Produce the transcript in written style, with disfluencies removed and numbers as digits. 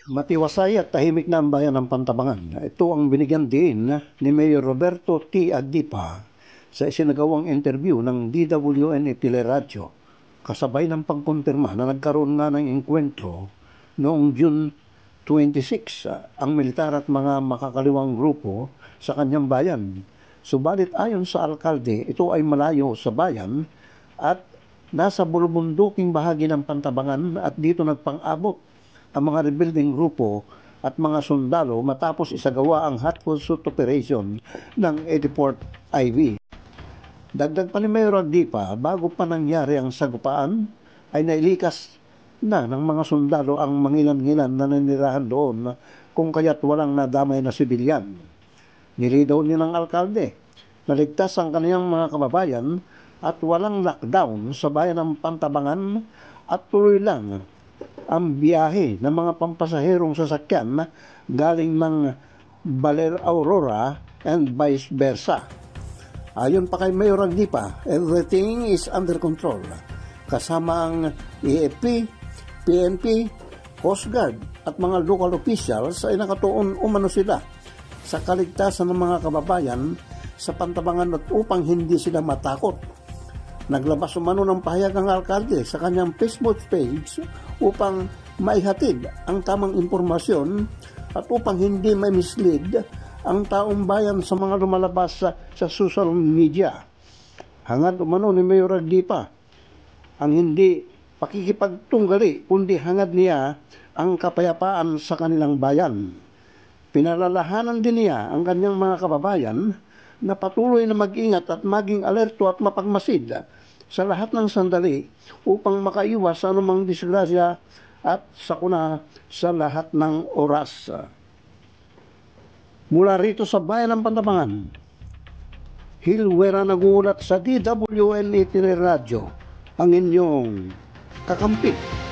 Matiwasay at tahimik na ang bayan ng Pantabangan. Ito ang binigyan din ni Mayor Roberto T. Agdipa sa isinagawang interview ng DWN Teleradyo, kasabay ng pagkumpirma na nagkaroon nga ng engkwentro noong June 26 ang militar at mga makakaliwang grupo sa kanyang bayan. Subalit ayon sa alkalde, ito ay malayo sa bayan at nasa bulubunduking bahagi ng Pantabangan at dito nagpang-abot ang mga rebuilding grupo at mga sundalo matapos isagawa ang hot pursuit operation ng 84th IV. Dagdag pa ni Mayor Agdipa, bago pa nangyari ang sagupaan, ay nailikas na ng mga sundalo ang mangilan-ngilan na nanirahan doon kung kaya't walang nadamay na sibilyan. Nilinaw din ng alkalde, naligtas ang kaniyang mga kababayan at walang lockdown sa bayan ng Pantabangan at tuloy lang ang biyahe ng mga pampasaherong sasakyan galing ng Baler Aurora and vice versa. Ayon pa kay Mayor Agdipa, everything is under control. Kasama ang AFP, PNP, Coast Guard at mga local officials ay nakatuon umano sila sa kaligtasan ng mga kababayan sa Pantabangan at upang hindi sila matakot. Naglabas umano ng pahayag ang alkalde sa kanyang Facebook page upang maihatid ang tamang impormasyon at upang hindi may mislead ang taong bayan sa mga lumalabas sa social media. Hangad umano ni Mayor Agdipa ang hindi pakikipagtunggali kundi hangad niya ang kapayapaan sa kanilang bayan. Pinalalahanan din niya ang kanyang mga kababayan na patuloy na mag-ingat at maging alerto at mapagmasid sa lahat ng sandali upang makaiwas sa anumang disgrasya at sakuna sa lahat ng oras. Mula rito sa bayan ng Pantabangan, Hilwera nagulat sa DWN Radyo, ang inyong kakampi.